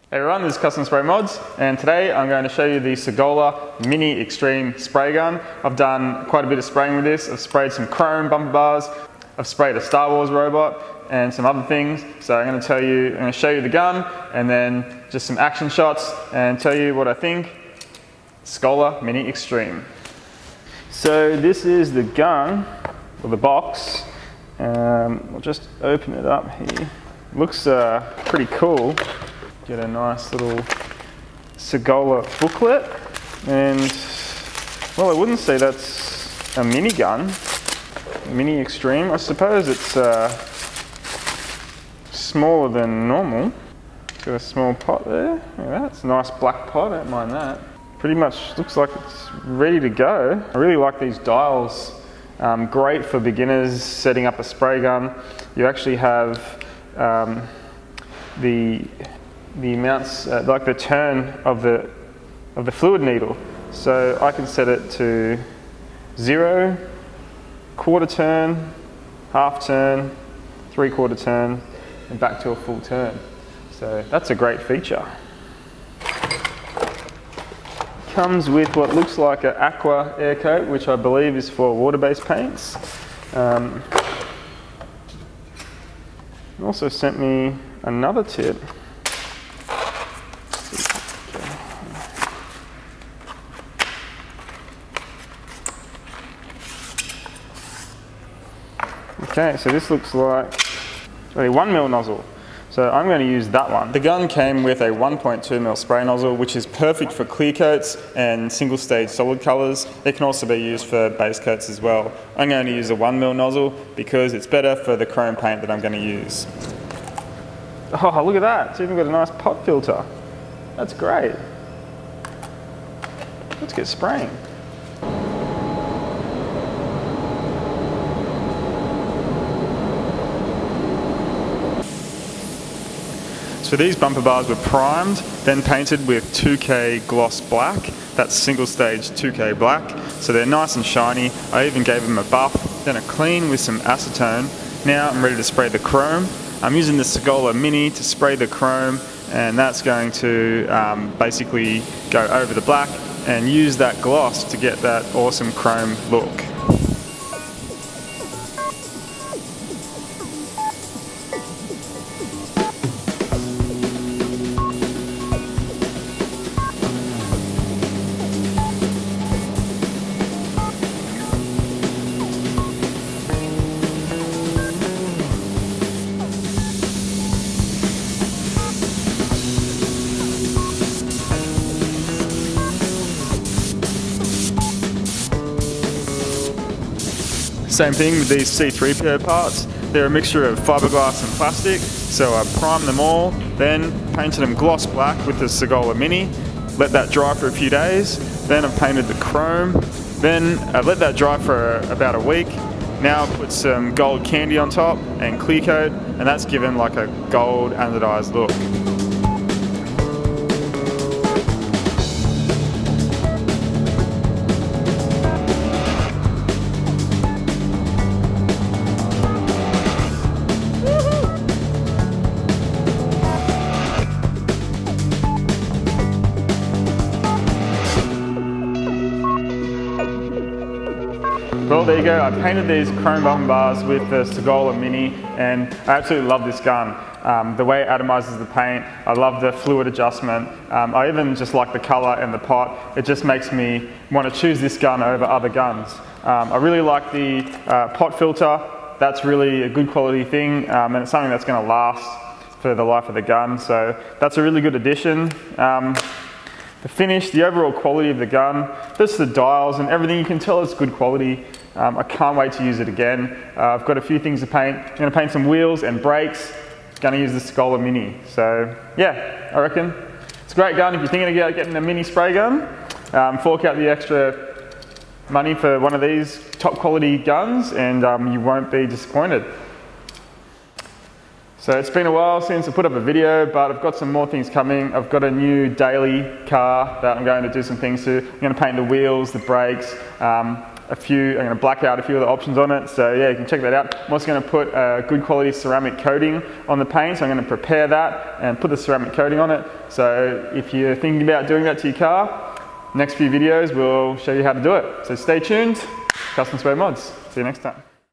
Hey everyone, this is Custom Spray Mods, and today I'm going to show you the Sagola Mini Xtreme spray gun. I've done quite a bit of spraying with this. I've sprayed some chrome bumper bars, I've sprayed a Star Wars robot, and some other things. So I'm going to show you the gun, and then just some action shots, and tell you what I think. Sagola Mini Xtreme. So this is the gun, or the box. We'll just open it up here. Looks pretty cool. Get a nice little Sagola booklet, and well, I wouldn't say that's a mini gun, Mini Xtreme. I suppose it's smaller than normal. Got a small pot there. Look at that. It's a nice black pot. I don't mind that. Pretty much looks like it's ready to go. I really like these dials. Great for beginners setting up a spray gun. You actually have the amounts, like the turn of the fluid needle. So I can set it to 0, quarter turn, half turn, 3/4 turn, and back to a full turn. So that's a great feature. Comes with what looks like an aqua air coat, which I believe is for water-based paints. Also sent me another tip. Okay, so this looks like a 1mm nozzle. So I'm going to use that one. The gun came with a 1.2mm spray nozzle, which is perfect for clear coats and single stage solid colours. It can also be used for base coats as well. I'm going to use a 1mm nozzle because it's better for the chrome paint that I'm going to use. Oh, look at that. It's even got a nice pot filter. That's great. Let's get spraying. So these bumper bars were primed, then painted with 2K gloss black. That's single stage 2K black. So they're nice and shiny. I even gave them a buff, then a clean with some acetone. Now I'm ready to spray the chrome. I'm using the Sagola Mini to spray the chrome, and that's going to basically go over the black and use that gloss to get that awesome chrome look. Same thing with these C3PO parts. They're a mixture of fiberglass and plastic, so I primed them all, then painted them gloss black with the Sagola Mini, let that dry for a few days, then I painted the chrome, then I let that dry for about a week. Now I put some gold candy on top and clear coat, and that's given like a gold anodized look. Well, there you go. I painted these chrome bumper bars with the Sagola Mini, and I absolutely love this gun. The way it atomizes the paint, I love the fluid adjustment. I even just like the color and the pot. It just makes me want to choose this gun over other guns. I really like the pot filter. That's really a good quality thing, and it's something that's going to last for the life of the gun. So that's a really good addition. The finish, the overall quality of the gun, just the dials and everything, you can tell it's good quality. I can't wait to use it again. I've got a few things to paint. I'm going to paint some wheels and brakes. Going to use the Sagola Mini. So yeah, I reckon it's a great gun if you're thinking about getting a mini spray gun. Fork out the extra money for one of these top quality guns, and you won't be disappointed. So it's been a while since I put up a video, but I've got some more things coming. I've got a new daily car that I'm going to do some things to. I'm going to paint the wheels, the brakes, I'm going to black out a few of the options on it, so yeah, you can check that out. I'm also going to put a good quality ceramic coating on the paint, so I'm going to prepare that and put the ceramic coating on it. So if you're thinking about doing that to your car, next few videos will show you how to do it. So stay tuned, Custom Spray Mods. See you next time.